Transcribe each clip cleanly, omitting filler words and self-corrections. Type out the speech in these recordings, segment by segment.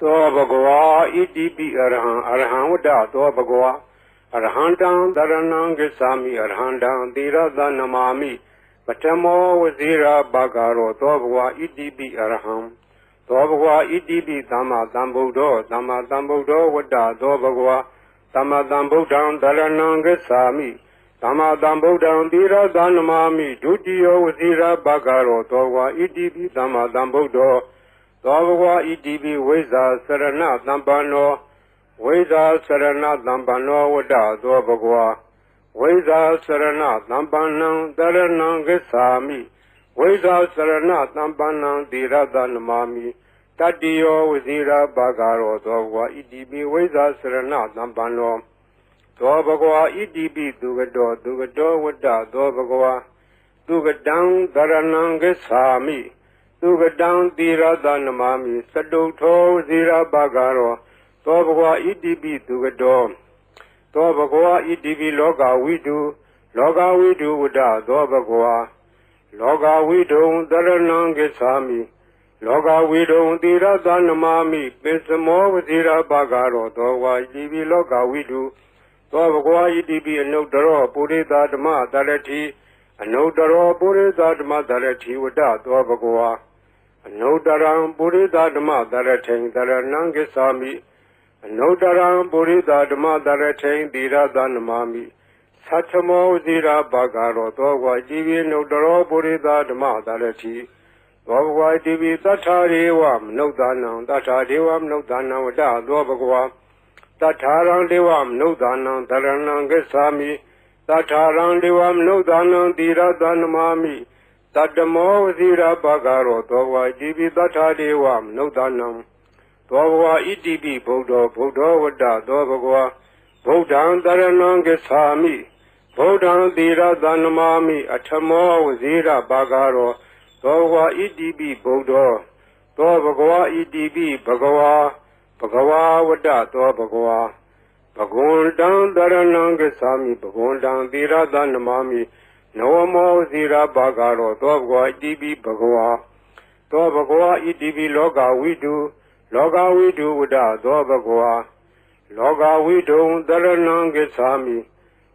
သောဘဂဝါဣတိပိအရဟံအရဟံဝတ္တသောဘဂဝါအရဟံတံတရဏံဂစ္ဆာမိအရဟံတံသီရသနမာမိပထမောဝဇိရာဘာဂရောသောဘဂဝါဣတိပိအရဟံသောဘဂဝါဣတိပိသမ္မာသမ္ဗုဒ္ဓောသမ္မာသမ္ဗုဒ္ဓောဝတ္တသောဘဂဝါသမ္မာသမ္ဗုဒ္ဓံတရဏံဂစ္ဆာမိသမ္မာသမ္ဗုဒ္ဓံသီရသနမာမိဒုတိယောဝဇိရာဘာဂရောသောဘဂဝါဣတိပိသမ္မာသမ္ဗုဒ္ဓောသောဘဂဝါဣတိပိဝိဇ္ဇာစရဏသမ္ပန္နောဝိဇ္ဇာစရဏသမ္ပန္နောဝတ္တသောဘဂဝါဝိဇ္ဇာစရဏသမ္ပန္နံတရဏံဂစ္ဆာမိဝိဇ္ဇာစရဏသမ္ပန္နံသီရသနမာမိတတ္တိယောဝဇိရာဘာဂရောသောဘဂဝါဣတိပိဝိဇ္ဇာစရဏသမ္ပန္နောသောဘဂဝါဣတိပိသူကတောဝတ္တသောဘဂဝါသူကတံတရဏံဂစ္ဆာမိသူကတံသီရသနမာမိစတုထောဝဇိရာဘာဂရောသောဘဂဝါဣတိပိသူကတောသောဘဂဝါဣတိပိလောကဝိတုဝတ္တသောဘဂဝါလောကဝိတုံတရဏံဂစ္ဆာမိလောကဝိတုံသီရသနမာမိပိစမောဝဇိရာဘာဂရောသောဘဂဝါဣတိပိလောကဝိတုသောဘဂဝါဣတိပိအနုတ္တရောပုရိသဓမ္မသရတိအနုတ္တရောပုရိသဓမ္မသရတိဝတ္တသောဘဂဝါအနုတ္တရံပုရိသဓမ္မသရထိန်တရဏံဂစ္ဆာမိအနုတ္တရံပုရိသဓမ္မသရထိန်သီရသနမာမိသတ္ထမောဝဇိရာဘာဂရောသောဘဂဝါဣတိပိအနုတ္တရောပုရိသဓမ္မသရတိသောဘဂဝါဣတိပိသတ္ထာရေဝမနုဿာနံသတ္ထာဒေဝမနုဿာနံဝတ္တသောဘဂဝါသတ္ထာရံဒေဝမနုဿာနံတရဏံဂစ္ဆာမိသတ္ထာရံဒေဝမနုဿာနံသီရသနမာမိတတ္တမောဝဇိရာဘာဂရောသောဘဂဝါဣတိပိသတ္ထာဒေဝမနုဿာနံသောဘဂဝါဣတိပိဗုဒ္ဓောဝတ္တသောဘဂဝါဗုဒ္ဓံတရဏံဂစ္ဆာမိဗုဒ္ဓံသီရသနမာမိအထမောဝဇိရာဘာဂရောသောဘဂဝါဣတိပိဗုဒ္ဓောသောဘဂဝါဣတိပိဘဂဝါဝတ္တသောဘဂဝါဘဂဝန္တံတရဏံဂစ္ဆာမိဘဂဝန္တံသီရသနမာမိနဝမောဇိရာဘာဂရောသောဘဂဝါဣတိပိဘဂဝါသောဘဂဝါဣတိပိလောကဝိတုဝတ္တသောဘဂဝါလောကဝိတုံတရဏံဂစ္ဆာမိ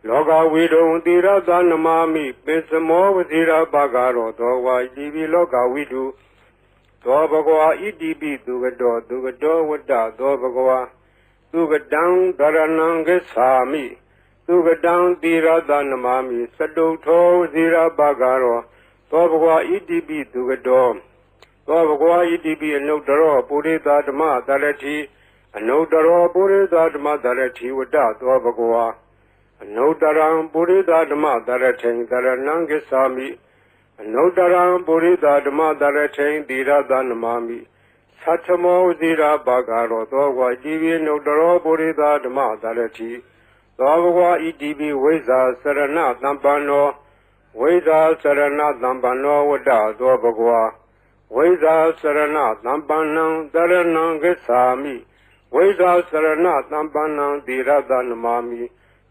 လောကဝိတုံသီရသနမာမိပိစမောဝဇိရာဘာဂရောသောဘဂဝါဣတိပိလောကဝိတုသောဘဂဝါဣတိပိသူကတောဝတ္တသောဘဂဝါသူကတံတရဏံဂစ္ဆာမိသူကတံသီရသနမာမိစတုထောဝဇိရာဘာဂရောသောဘဂဝါဣတိပိသူကတောသောဘဂဝါဣတိပိအနုတ္တရောပုရိသဓမ္မသရတိအနုတ္တရောပုရိသဓမ္မသရတိဝတ္တသောဘဂဝါအနုတ္တရံပုရိသဓမ္မသရထိန်တရဏံဂစ္ဆာမိအနုတ္တရံပုရိသဓမ္မသရထိန်သီရသနမာမိသတ္ထမောဝဇိရာဘာဂရောသောဘဂဝါဣတိပိအနုတ္တရောပုရိသဓမ္မသရတိသောဘဂဝါဣတိပိဝိဇ္ဇာစရဏသမ္ပန္နောဝိဇ္ဇာစရဏသမ္ပန္နောဝတ္တသောဘဂဝါဝိဇ္ဇာစရဏသမ္ပန္နံတရဏံဂစ္ဆာမိဝိဇ္ဇာစရဏသမ္ပန္နံသီရသနမာမိ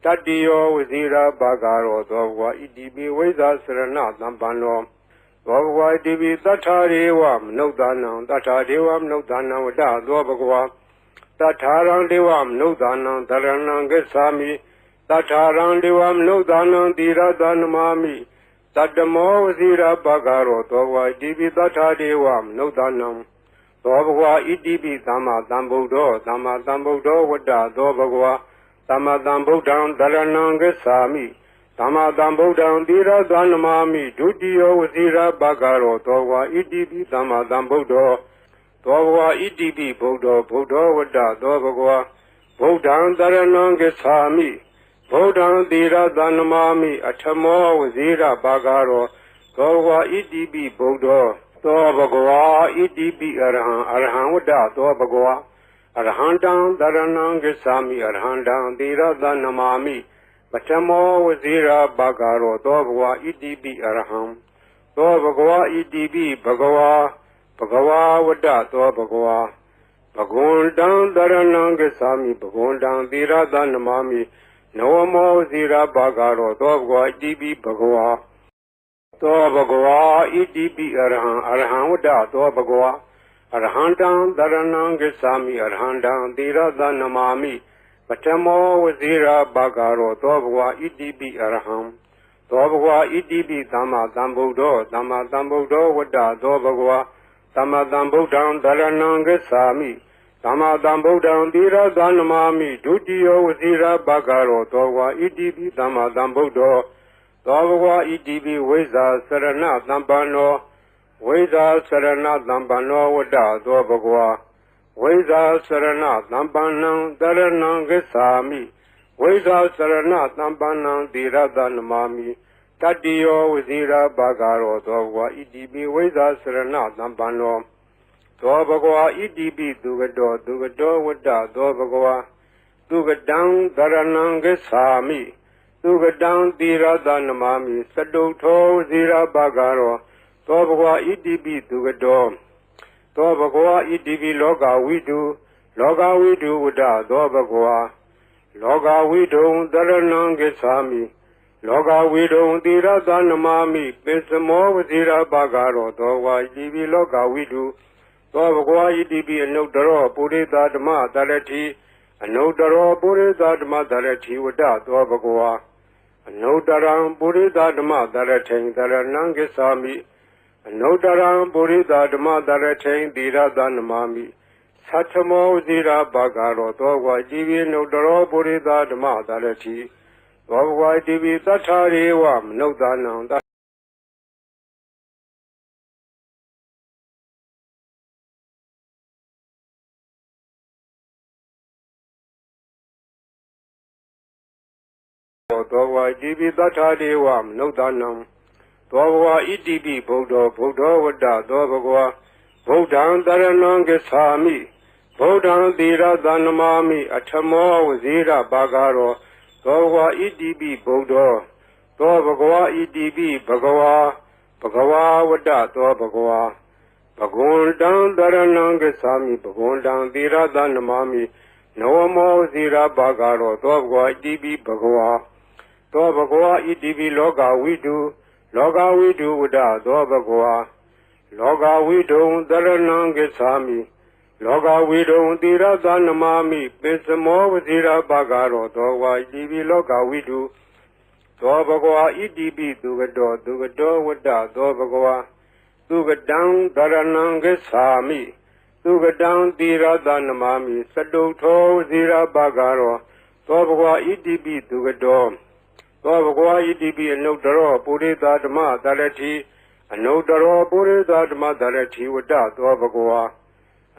တတ္တိယောဝဇိရာဘာဂရောသောဘဂဝါဣတိပိဝိဇ္ဇာစရဏသမ္ပန္နောသောဘဂဝါဣတိပိသတ္ထာရေဝမနုဿာနံသတ္ထာဒေဝမနုဿာနံဝတ္တသောဘဂဝါသတ္ထာရံဒေဝမနုဿာနံတရဏံဂစ္ဆာမိသတ္ထာရံဒေဝမနုဿာနံသီရသနမာမိတတ္တမောဝဇိရာဘာဂရောသောဘဂဝါဣတိပိသတ္ထာဒေဝမနုဿာနံသောဘဂဝါဣတိပိသမ္မာသမ္ဗုဒ္ဓောဝတ္တသောဘဂဝါသမ္မာသမ္ဗုဒ္ဓံတရဏံဂစ္ဆာမိသမ္မာသမ္ဗုဒ္ဓံသီရသနမာမိဒုတိယောဝဇိရာဘာဂရောသောဘဂဝါဣတိပိသမ္မာသမ္ဗုဒ္ဓောသောဘဂဝါဣတိပိဗုဒ္ဓောဝတ္တသောဘဂဝါဗုဒ္ဓံတရဏံဂစ္ဆာမိဗုဒ္ဓံသီရသနမာမိအထမောဝဇိရာဘာဂရောသောဘဂဝါဣတိပိဗုဒ္ဓောသောဘဂဝါဣတိပိအရဟံဝတ္တသောဘဂဝါအရဟံတံတရဏံဂစ္ဆာမိအရဟံတံသီရသနမာမိပထမောဝဇိရာဘာဂရောသောဘဂဝါဣတိပိအရဟံသောဘဂဝါဣတိပိဘဂဝါဝတ္တသောဘဂဝါဘဂဝန္တံတရဏံဂစ္ဆာမိဘဂဝန္တံသီရသနမာမိနဝမောဝဇိရာဘာဂရောသောဘဂဝါဣတိပိဘဂဝါသောဘဂဝါဣတိပိအရဟံဝတ္တသောဘဂဝါ Arhandam Dharanam Gacchami Arhandam Tirada Namami Patamo Vazira Bhagaro Dobhva Idibi Arham Dobhva Idibi Dhamma Dhambuddho Dhamma Dhambuddho Vada Dobhva Dhamma Dhambuddham Dharanam Gacchami Dhamma Dhambuddham Tirada Namami Dutiyo Vazira Bhagaro Dobhva Idibi Dhamma Dhambuddho Dobhva Idibi Veza Sarana Dhambano Veda Sarana Dhambano Vada Dobhagwa Veda Sarana Dhambanam Dharanam Gacchami Veda Sarana Dhambanam Tirada Namami Tatiyo Vazira Bhagaro Dobhagwa Idibi Veda Sarana Dhambano Dobhagwa Idibi Dugado Dugado Vada Dobhagwa Dugadam Dharanam Gacchami Dugadam Tirada Namami Saduto Vazira Bhagaro Dobhagwa Idibi Dugado Dobhagwa Idibi Loga Vidu Vada Dobhagwa Loga Vidu Dharanam Gacchami Loga Vidu Tirada Namami Pesamo Vazira Bhagaro Dobhagwa Idibi Loga Vidu Dobhagwa Idibi Anudaro Purita Dhamma Dharati Anudaro Purita Dhamma Dharati Vada Dobhagwa Anudaram Purita Dhamma Dharati Dharanam Gacchami Anudaram Purita Dhamma Dharati Tirada Namami Satamo Vazira Bhagaro Dobhagwa Idibi Anudaro Purita Dhamma Dharati Dobhagwa Idibi Tathariva Anudanam Dobhagwa Idibi Tathariva Anudanam Dobhagwa Idibi Buddha Vada Dobhagwa Buddham Dharanam Gacchami Buddham Tirada Namami Atamo Vazira Bhagaro Dobhagwa Idibi Buddha Dobhagwa Idibi Bhagava Vada Dobhagwa Bhagundam Dharanam Gacchami Bhagundam Tirada Namami Nawamo Vazira Bhagaro Dobhagwa Idibi Bhagava Dobhagwa Idibi Loga Vidu Vada Dobhagwa Loga Vidu Dharanam Gacchami Loga Vidu Tirada Namami Pesamo Vazira Bhagaro Dobhagwa Idibi Loga Vidu Dobhagwa Idibi Dugado Vada Dobhagwa Dugadam Dharanam Gacchami Dugadam Tirada Namami Saduto Vazira Bhagaro Dobhagwa Idibi Dugado Dobhagwa Idibi Anudaro Purita Dhamma Dharati Anudaro Purita Dhamma Dharati Vada Dobhagwa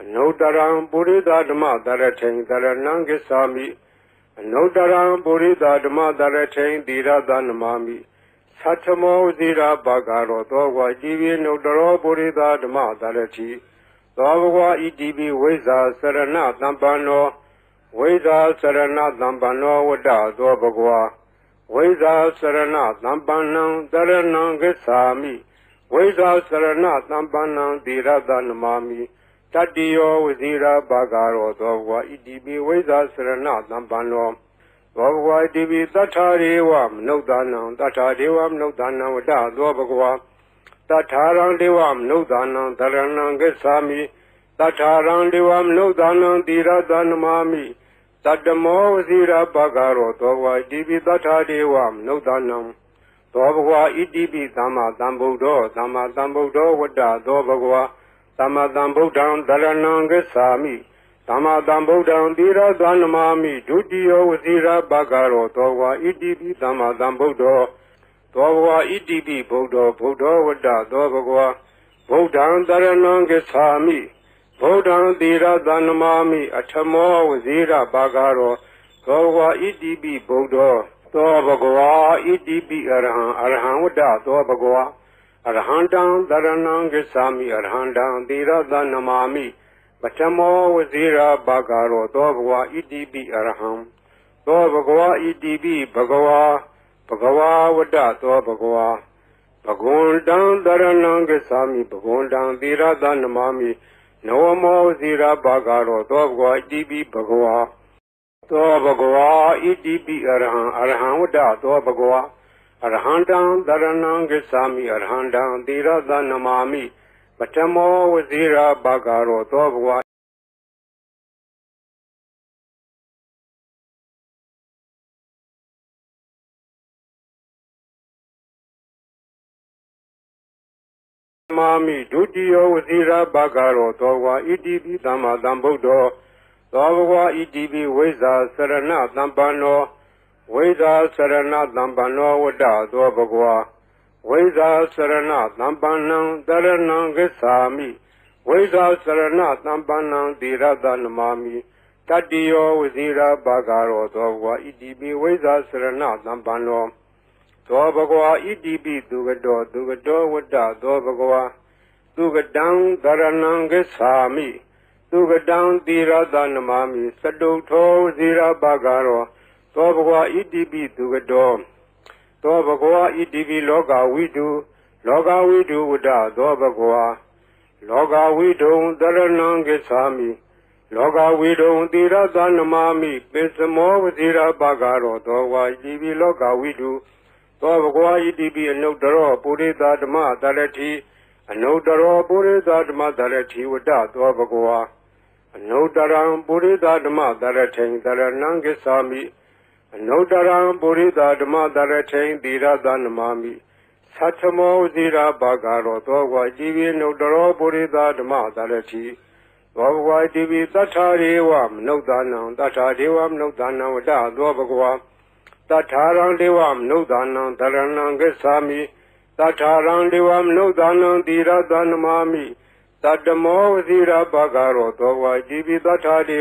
Anudaram Purita Dhamma Dharati Dharanam Gacchami Anudaram Purita Dhamma Dharati Tirada Namami Satamo Vazira Bhagaro Dobhagwa Idibi Anudaro Purita Dhamma Dharati Dobhagwa Idibi Veza Sarana Dhambano Veda Sarana Dhambano Vada Dobhagwa Veda Sarana Dhambanam Dharanam Gacchami Veda Sarana Dhambanam Tirada Namami Tatiyo Vazira Bhagaro Dobhagwa Idibi Veda Sarana Dhambano Dobhagwa Idibi Tathariva Anudanam Vada Dobhagwa Tatharang Devam Anudanam Dharanam Gacchami Tatharang Devam Anudanam Tirada Namami Tadamo Vazira Bhagaro Dobhagwa Idibi Tathariva Anudanam Dobhagwa Idibi Dhamma Dhambuddho Vada Dobhagwa Dhamma Dhambuddham Dharanam Gacchami Dhamma Dhambuddham Tirada Namami Dutiyo Vazira Bhagaro Dobhagwa Idibi Dhamma Dhambuddho Dobhagwa Idibi Buddha Vada Dobhagwa Buddham Dharanam Gacchami Buddham Tirada Namami Atamo Vazira Bhagaro Dobhagwa Idibi Buddha Dobhagwa Idibi Arham Vada Dobhagwa Arhandam Dharanam Gacchami Arhandam Tirada Namami Patamo Vazira Bhagaro Dobhagwa Idibi Arham Dobhagwa Idibi Bhagava Vada Dobhagwa Bhagundam Dharanam Gacchami Bhagundam Tirada Namami Nawamo Vazira Bhagaro Dobhagwa Idibi Bhagava Dobhagwa Idibi Arham Vada Dobhagwa Arhandam Dharanam Gacchami Arhandam Tirada Namami ပထမောဝဇိရာဘာဂရောသောဘဂဝါမာမိဒုတိယဝဇိရာဘာဂရောသောဘဂဝါဣတိပိသမ္မာသမ္ဗုဒ္ဓောသောဘဂဝါဣတိပိဝိဇ္ဇာစရဏသမ္ပန္နောဝိဇ္ဇာစရဏသမ္ပန္နောဝတ္တသောဘဂဝါဝိဇ္ဇာစရဏသမ္ပန္နံတရဏံဂစ္ဆာမိဝိဇ္ဇာစရဏသမ္ပန္နံသီရသနမာမိတတ္တိယောဝဇိရာဘာဂရောသောဘဂဝါဣတိပိဝိဇ္ဇာစရဏသမ္ပန္နောသောဘဂဝါဣတိပိသူကတောဝတ္တသောဘဂဝါသူကတံတရဏံဂစ္ဆာမိသူကတံသီရသနမာမိစတုထောဝဇိရာဘာဂရောသောဘဂဝါဣတိပိသူကတောသောဘဂဝါဣတိပိလောကဝိတုဝတ္တသောဘဂဝါလောကဝိတုံတရဏံဂစ္ဆာမိလောကဝိတုံသီရသနမာမိပိစမောဝဇိရာဘာဂရောသောဘဂဝါဣတိပိလောကဝိတုသောဘဂဝါဣတိပိအနုတ္တရောပုရိသဓမ္မတရတိအနုတ္တရောပုရိသဓမ္မတရတိဝတ္တသောဘဂဝါအနုတ္တရံပုရိသဓမ္မတရထိန်တရဏံဂစ္ဆာမိအနုတ္တရံပုရိသဓမ္မတရထိန်သီရသနမာမိသတ္ထမောဇိရာဘာဂရောသောဘဂဝါဣတိပိအနုတ္တရောပုရိသဓမ္မတရတိသောဘဂဝါဣတိပိသတ္ထာရေဝမနုဿာနံသတ္ထာဒေဝမနုဿာနံဝတ္တသောဘဂဝါတထာရံဒေဝမနုဿာနံတရဏံဂစ္ဆာမိတထာရံဒေဝမနုဿာနံသီရသနမာမိတတ္တမောဝဇိရာဘာဂရောသောဘဂဝါဣတိပိသတ္ထာဒေ